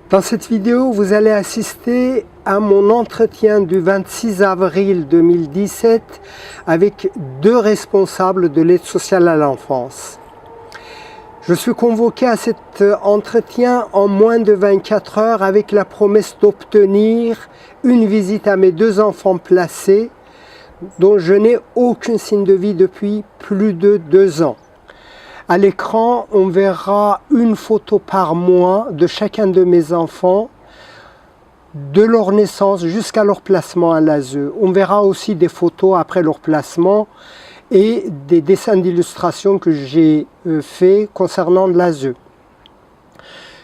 Dans cette vidéo, vous allez assister à mon entretien du 26 avril 2017 avec deux responsables de l'aide sociale à l'enfance. Je suis convoqué à cet entretien en moins de 24 heures avec la promesse d'obtenir une visite à mes deux enfants placés dont je n'ai aucun signe de vie depuis plus de 2 ans. À l'écran, on verra une photo par mois de chacun de mes enfants, de leur naissance jusqu'à leur placement à l'ASE. On verra aussi des photos après leur placement et des dessins d'illustration que j'ai faits concernant l'ASE.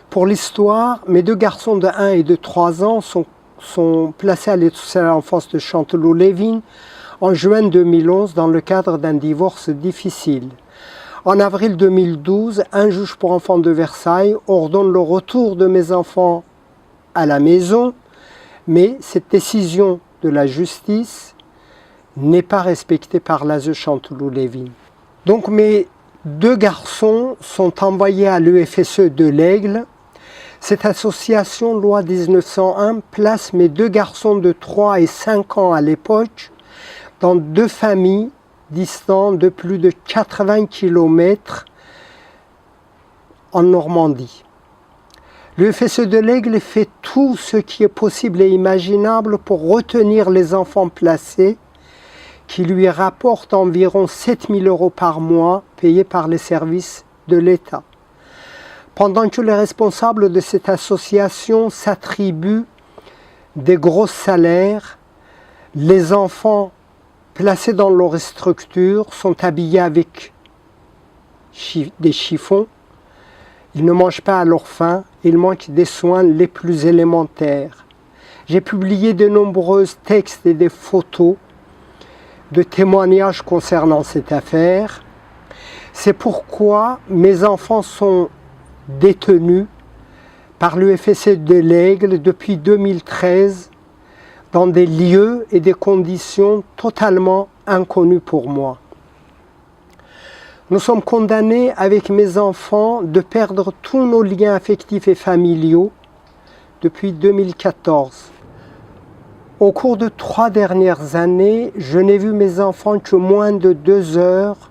Pour l'histoire, mes deux garçons de 1 et de 3 ans sont placés à l'aide sociale à l'enfance de Chanteloup-Lévin en juin 2011 dans le cadre d'un divorce difficile. En avril 2012, un juge pour enfants de Versailles ordonne le retour de mes enfants à la maison, mais cette décision de la justice n'est pas respectée par l'ASE Chanteloup-Lévin. Donc mes deux garçons sont envoyés à l'EFSE de l'Aigle. Cette association loi 1901 place mes deux garçons de 3 et 5 ans à l'époque dans deux familles distant de plus de 80 km en Normandie. Le FSE de l'Aigle fait tout ce qui est possible et imaginable pour retenir les enfants placés qui lui rapportent environ 7 000 € par mois payés par les services de l'État. Pendant que les responsables de cette association s'attribuent des gros salaires, les enfants placés dans leur structure sont habillés avec des chiffons, ils ne mangent pas à leur faim, ils manquent des soins les plus élémentaires. J'ai publié de nombreux textes et des photos de témoignages concernant cette affaire. C'est pourquoi mes enfants sont détenus par l'UFSC de l'Aigle depuis 2013 dans des lieux et des conditions totalement inconnues pour moi. Nous sommes condamnés avec mes enfants de perdre tous nos liens affectifs et familiaux depuis 2014. Au cours de 3 dernières années, je n'ai vu mes enfants que moins de 2 heures,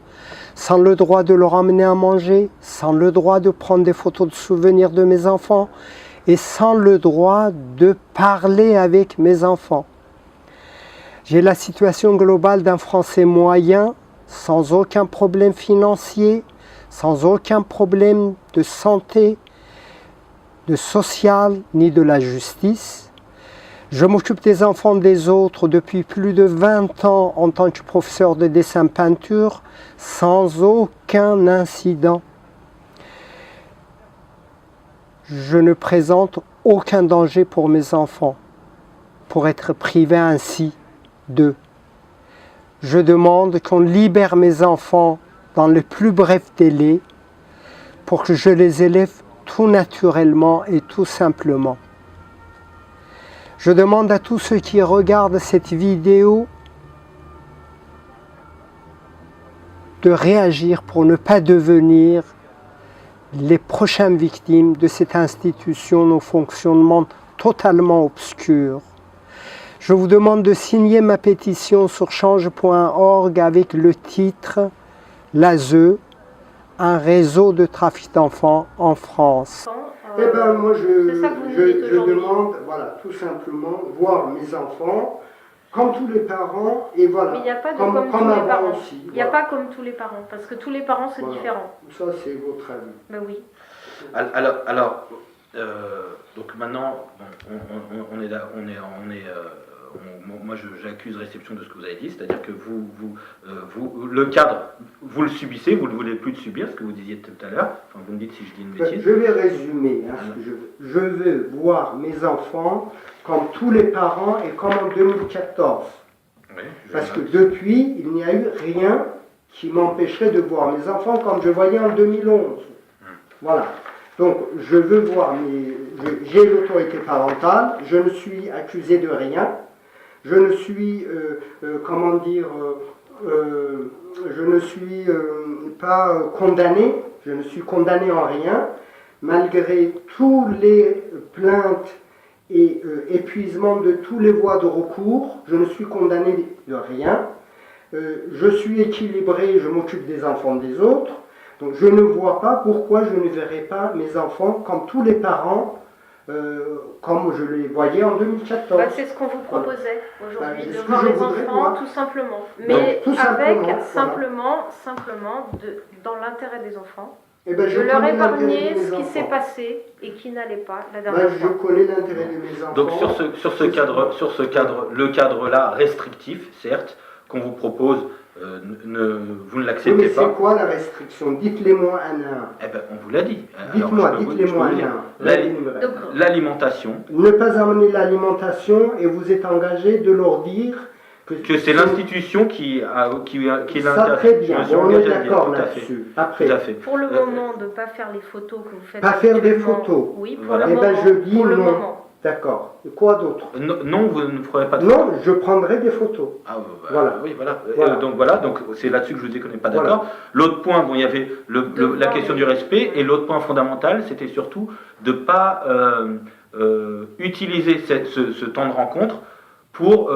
sans le droit de leur emmener à manger, sans le droit de prendre des photos de souvenirs de mes enfants, et sans le droit de parler avec mes enfants. J'ai la situation globale d'un Français moyen, sans aucun problème financier, sans aucun problème de santé, de social, ni de la justice. Je m'occupe des enfants des autres depuis plus de 20 ans en tant que professeur de dessin-peinture, sans aucun incident. Je ne présente aucun danger pour mes enfants, pour être privé ainsi d'eux. Je demande qu'on libère mes enfants dans les plus brefs délais pour que je les élève tout naturellement et tout simplement. Je demande à tous ceux qui regardent cette vidéo de réagir pour ne pas devenir les prochaines victimes de cette institution au fonctionnement totalement obscur. Je vous demande de signer ma pétition sur change.org avec le titre « L'ASE, un réseau de trafic d'enfants en France ». Eh bien, moi, je demande, voilà, tout simplement, voir mes enfants, comme tous les parents, et voilà, mais il n'y a pas de comme tous les parents. Aussi. Il n'y a pas comme tous les parents, parce que tous les parents, c'est différent. Ça, c'est votre avis. Ben oui. Donc maintenant, on est là, moi j'accuse réception de ce que vous avez dit, c'est-à-dire que le cadre, vous le subissez, vous ne voulez plus le subir, ce que vous disiez tout à l'heure. Enfin, vous me dites si je dis une bêtise. Je vais résumer ce que je veux. Je veux voir mes enfants comme tous les parents et comme en 2014. Oui, parce que depuis, il n'y a eu rien qui m'empêcherait de voir mes enfants comme je voyais en 2011. Voilà. Donc, je veux voir, j'ai l'autorité parentale, je ne suis accusé de rien, je ne suis, je ne suis pas condamné, je ne suis condamné en rien, malgré tous les plaintes et épuisement de tous les voies de recours, je ne suis condamné de rien. Je suis équilibré, je m'occupe des enfants des autres. Donc je ne vois pas pourquoi je ne verrai pas mes enfants comme tous les parents, comme je les voyais en 2014. Bah, c'est ce qu'on vous proposait aujourd'hui, Bah, de ce que voir je les voudrais enfants voir. tout simplement. Donc, Mais tout avec simplement, simplement dans l'intérêt des enfants, Eh ben, de leur connais l'intérêt épargner de mes ce qui s'est enfants. passé et qui n'allait pas la Ben, dernière je fois. connais l'intérêt de mes enfants. Donc sur ce cadre, le cadre-là restrictif, certes, qu'on vous propose, vous ne Oui, l'acceptez mais pas. c'est quoi la restriction? Dites-les-moi un à un. Eh ben, on vous l'a dit. Dites-moi, Alors, je peux dites-les-moi vous un dire. à un. Donc, L'alimentation, Ne pas amener l'alimentation et vous êtes engagé de leur dire que c'est l'institution qui est Ça l'intérêt. très bien, Je me suis on est engagé à le dire, d'accord tout à fait. là-dessus. Tout Après, à fait. pour le moment, de ne pas faire les photos que vous faites. Pas faire des actuellement. photos. Oui, pour Voilà. le Eh ben, moment. je dis pour le non. moment. d'accord. Et quoi d'autre? Non, vous ne ferez pas de Non, je prendrai des photos. Ah, Voilà. Oui, voilà. Voilà. Donc c'est là-dessus que je vous dis qu'on n'est pas Voilà. d'accord. L'autre point, bon, il y avait la voir question les- du respect, et l'autre point fondamental, c'était surtout de ne pas utiliser ce temps de rencontre pour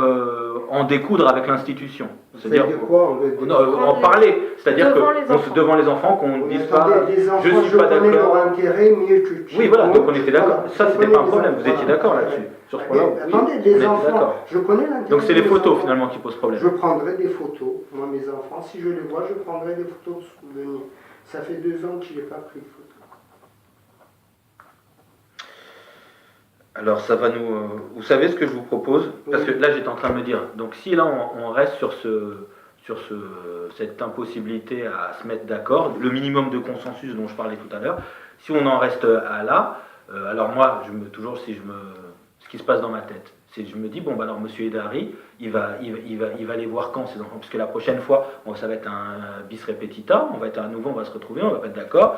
en découdre avec l'institution. C'est-à-dire C'est-à-dire quoi? en parler. C'est-à-dire Devant les que enfants. devant les enfants, qu'on ne Mais dise attendez, pas les enfants, je suis pas connais leur d'accord. intérêt mieux que qui. Oui, voilà, donc on était d'accord. Voilà, Ça, je c'était connais pas un les problème. enfants, Vous étiez voilà. d'accord là-dessus. Sur ce Mais point-là, oui, attendez, on les était enfants, d'accord. je connais l'intérêt. Donc c'est les des photos enfants. finalement qui posent problème. Je prendrai des photos, moi mes enfants, si je les vois, je prendrai des photos de souvenirs. Ça fait 2 ans que je n'ai pas pris de photos. Alors ça va nous... vous savez ce que je vous propose? Parce que Oui. là j'étais en train de me dire, donc si là on reste sur cette impossibilité à se mettre d'accord, le minimum de consensus dont je parlais tout à l'heure, si on en reste à là, alors moi, toujours ce qui se passe dans ma tête, c'est que je me dis, bon, bah alors monsieur Edari, il va aller voir quand ces enfants, puisque la prochaine fois, bon, ça va être un bis repetita, on va être à nouveau, on va se retrouver, on va pas être d'accord.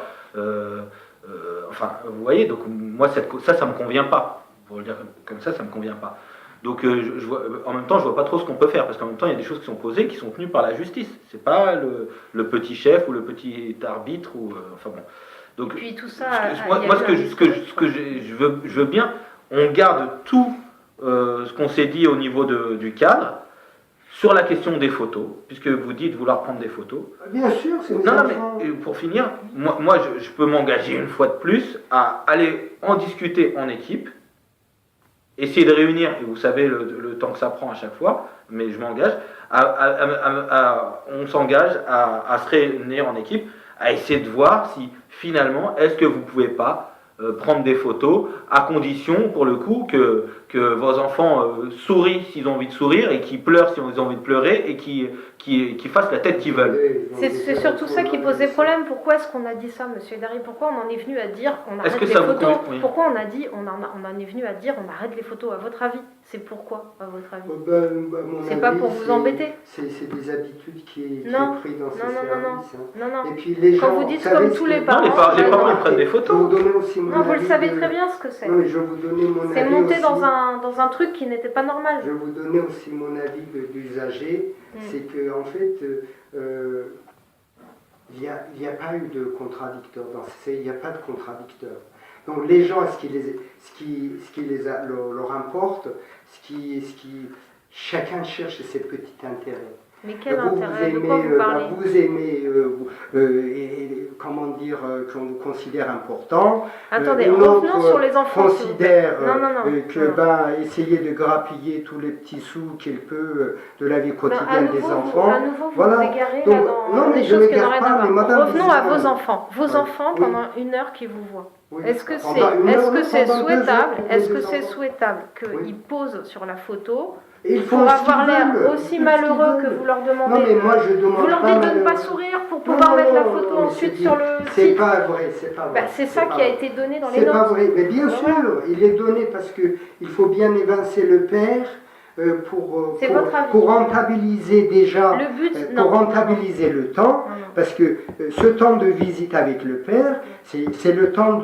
Enfin, vous voyez, donc moi, ça me convient pas. Pour le dire comme ça me convient pas. Donc en même temps, je vois pas trop ce qu'on peut faire, parce qu'en même temps, il y a des choses qui sont posées, qui sont tenues par la justice. C'est pas le petit chef ou le petit arbitre, ou enfin bon. Donc, Puis tout ça. moi, ce que je veux bien, on garde tout ce qu'on s'est dit au niveau du cadre, sur la question des photos, puisque vous dites vouloir prendre des photos. Bien sûr, c'est mes Non, enfants. mais pour finir, moi je peux m'engager une fois de plus à aller en discuter en équipe, essayer de réunir, et vous savez le temps que ça prend à chaque fois, mais je m'engage, on s'engage à se réunir en équipe, à essayer de voir si finalement, est-ce que vous ne pouvez pas prendre des photos, à condition pour le coup que vos enfants sourient s'ils ont envie de sourire, et qu'ils pleurent s'ils ont envie de pleurer, et qu'ils fassent la tête qu'ils veulent. C'est surtout ça qui posait problème. Pourquoi est-ce qu'on a dit ça, monsieur Edari? Pourquoi on en est venu à dire on Est-ce arrête que les ça vous photos? convient? Oui. Pourquoi on en est venu à dire on arrête les photos? À votre avis, c'est pourquoi, à votre avis? C'est pas pour vous embêter. C'est des habitudes qui est Non. pris dans ces Non, non, services. Non, non. Et puis les gens, Quand vous dites savez comme ce tous que- les Non, parents, les non, parents non. ils prennent des Je vais photos. vous donner aussi mon Non, vous le avis savez de- très bien ce que c'est. Non, mais je vais vous donner mon C'est avis monté aussi. dans un truc qui n'était pas normal. Je vais vous donner aussi mon avis d'usager. C'est que en fait, il n'y a pas eu de contradicteur. Il n'y a pas de contradicteur. Donc les gens, ce qui leur importe, chacun cherche ses petits intérêts. Mais quel Vous intérêt? De aimez, quoi vous parlez? vous aimez, comment dire, qu'on vous considère important. Attendez, Une revenons autre, sur les enfants. s'il vous plaît. considère Non. que essayer de grappiller tous les petits sous qu'il peut de la vie quotidienne des enfants. À nouveau, vous Voilà. vous égarez Donc, là non, dans mais des je choses qui m'égare n'ont rien pas, à mais voir. madame, Revenons à vous- vos enfants. Vos Oui. enfants, Oui. pendant 1 heure qui vous voient. Oui. Est-ce que Pendant c'est une heure, pendant 2 heures, est-ce que des c'est enfants. souhaitable qu'ils Oui. posent sur la photo Et ils font pour ce qu'ils avoir l'air veulent. aussi Ils font ce malheureux qu'ils que veulent. vous leur demandez? Non, mais moi je demande Vous leur dites de ne malheureux. pas sourire pour Non, pouvoir non, mettre la non, photo mais ensuite c'est sur dit. le C'est site. pas vrai, c'est pas vrai. Bah, c'est ça pas qui a vrai. été donné dans les C'est pas notes. vrai, mais bien Voilà. sûr, il est donné parce qu'il faut bien évincer le père pour C'est votre avis. rentabiliser déjà, Le but, pour non. rentabiliser le temps, Non, non. parce que ce temps de visite avec le père, c'est le temps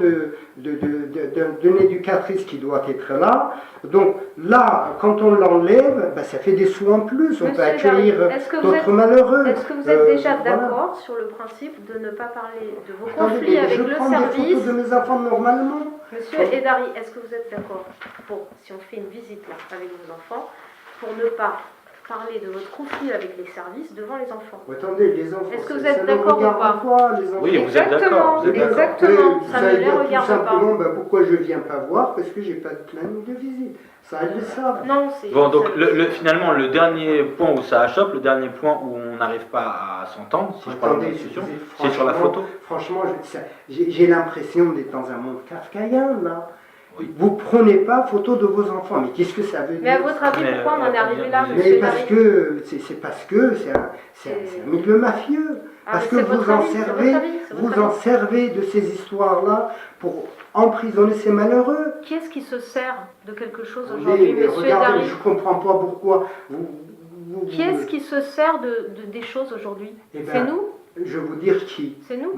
d'une éducatrice qui doit être là. Donc là, quand on l'enlève, ben, ça fait des sous en plus. On peut accueillir d'autres malheureux. Est-ce que vous êtes déjà d'accord sur le principe de ne pas parler de vos conflits avec le service? Je prends des photos de mes enfants normalement. Monsieur Edari, est-ce que vous êtes d'accord pour, si on fait une visite là avec vos enfants, pour ne pas parler de votre conflit avec les services devant les enfants? Attendez, les enfants. Est-ce que vous êtes d'accord ou pas? Oui, vous êtes d'accord. Exactement. Ça ne les regarde pas. Simplement, ben, pourquoi je ne viens pas voir? Parce que j'ai pas de planning de visite. Ça, elles le savent. Non, c'est. Bon, donc finalement, le dernier point où ça achoppe, le dernier point où on n'arrive pas à s'entendre, si je parle de discussion, c'est sur la photo. Franchement, j'ai l'impression d'être dans un monde kafkaïen, là. Oui. Vous ne prenez pas photo de vos enfants, mais qu'est-ce que ça veut dire? Mais à votre avis, pourquoi on en est arrivé là, monsieur? Mais parce que c'est un milieu mafieux. Parce que vous en servez de ces histoires-là pour emprisonner ces malheureux. Qui est-ce qui se sert de quelque chose aujourd'hui, monsieur regardez, je ne comprends pas pourquoi Qui est-ce qui se sert des choses aujourd'hui? C'est nous? Je vais vous dire qui. C'est nous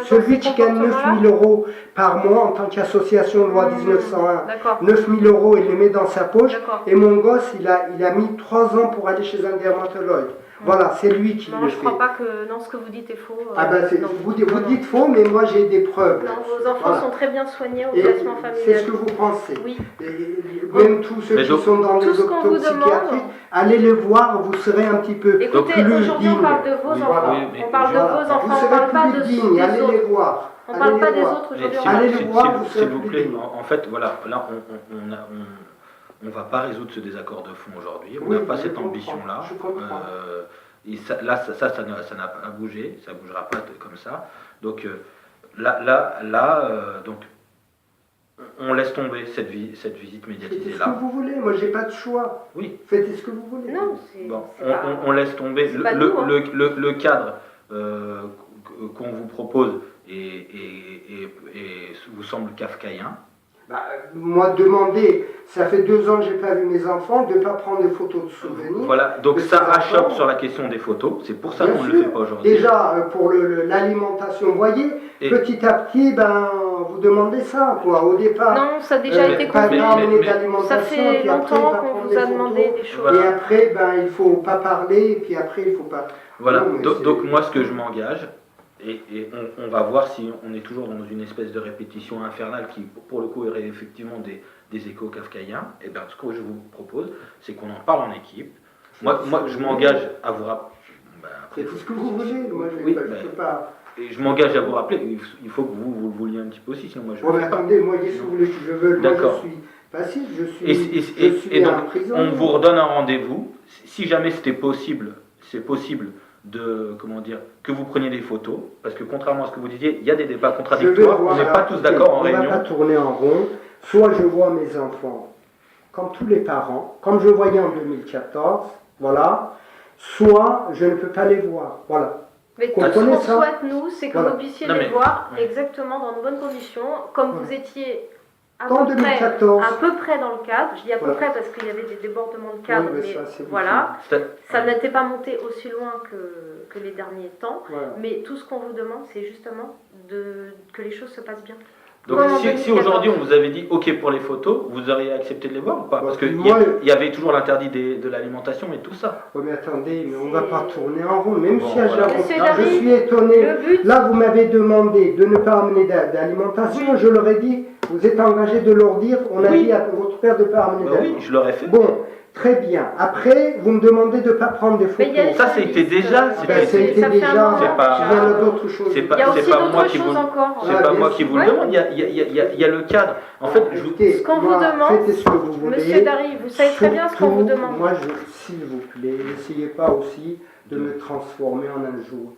celui qui gagne 9 000 € par mois en tant qu'association loi 1901. 9 000 €, il les met dans sa poche. Et mon gosse, il a mis 3 ans pour aller chez un dermatologue. Voilà, c'est lui qui le fait. Non, je ne crois pas que ce que vous dites est faux. Vous dites faux, mais moi j'ai des preuves. Non, vos enfants sont très bien soignés au placement familial. C'est ce que vous pensez. Oui. Même tous ceux qui sont dans les hôpitaux psychiatriques, allez les voir, vous serez un petit peu plus digne. Écoutez, aujourd'hui on parle de vos enfants. On parle de vos enfants, on ne parle pas de des autres. Allez les voir. On ne parle pas des autres aujourd'hui. Allez les voir, s'il vous plaît. En fait, voilà, là on ne va pas résoudre ce désaccord de fond aujourd'hui. On n'a pas cette ambition-là. Là, ça n'a pas bougé, ça ne bougera pas comme ça. Donc donc, on laisse tomber cette visite médiatisée-là. Faites ce que vous voulez, moi j'ai pas de choix. Oui. Faites ce que vous voulez. Non, on laisse tomber le cadre qu'on vous propose et vous semble kafkaïen. Moi, demander, ça fait 2 ans que je n'ai pas vu mes enfants, de ne pas prendre des photos de souvenirs. Voilà, donc ça achoppe sur la question des photos, c'est pour ça qu'on ne le fait pas aujourd'hui. Déjà, pour l'alimentation, vous voyez, petit à petit, vous demandez ça, quoi, au départ. Non, ça a déjà été compris. Ça fait longtemps qu'on vous a demandé des choses. Et après, il ne faut pas parler, et puis après, il ne faut pas... Voilà, donc moi, ce que je m'engage, et on va voir si on est toujours dans une espèce de répétition infernale qui, pour le coup, aurait effectivement des échos kafkaïens. Et bien, ce que je vous propose, c'est qu'on en parle en équipe. Moi je m'engage à vous rappeler. C'est tout ce que vous voulez. Moi, je peux pas. Et je m'engage à vous rappeler. Il faut que vous le vouliez un petit peu aussi, sinon moi je. Bon, mais attendez, moi, qu'est-ce que vous voulez que je veux? D'accord. Moi, je suis passif, je suis et donc, en prison. on vous redonne un rendez-vous. Si jamais c'est possible de, que vous preniez des photos, parce que contrairement à ce que vous disiez, il y a des débats contradictoires, on n'est pas tous d'accord en réunion. On ne va pas tourner en rond, soit je vois mes enfants, comme tous les parents, comme je voyais en 2014, voilà, soit je ne peux pas les voir, voilà. Mais tout ce qu'on souhaite, nous, c'est que vous puissiez les voir exactement dans de bonnes conditions, comme vous étiez à peu près dans le cadre. Je dis à peu près parce qu'il y avait des débordements de cadre, mais voilà, ça n'était pas monté aussi loin que les derniers temps. Mais tout ce qu'on vous demande, c'est justement que les choses se passent bien. Donc si aujourd'hui on vous avait dit OK pour les photos, vous auriez accepté de les voir ou pas? Parce qu'il y avait toujours l'interdit de l'alimentation et tout ça. Oui, mais attendez, on ne va pas tourner en rond, même si je suis étonné. Là, vous m'avez demandé de ne pas amener d'alimentation, je leur ai dit, vous êtes engagé de leur dire, on a dit à votre père de ne pas amener d'alimentation. Oui, je l'aurais fait. Bon. Très bien. Après, vous me demandez de ne pas prendre des photos. Ça, c'était déjà. C'est pas d'autres choses. C'est pas moi qui vous. C'est pas moi qui vous le demande. Il y a le cadre. En fait, ce qu'on vous demande, Monsieur Dari, vous savez très bien ce qu'on vous demande. Moi, s'il vous plaît, n'essayez pas aussi de me transformer en un jour.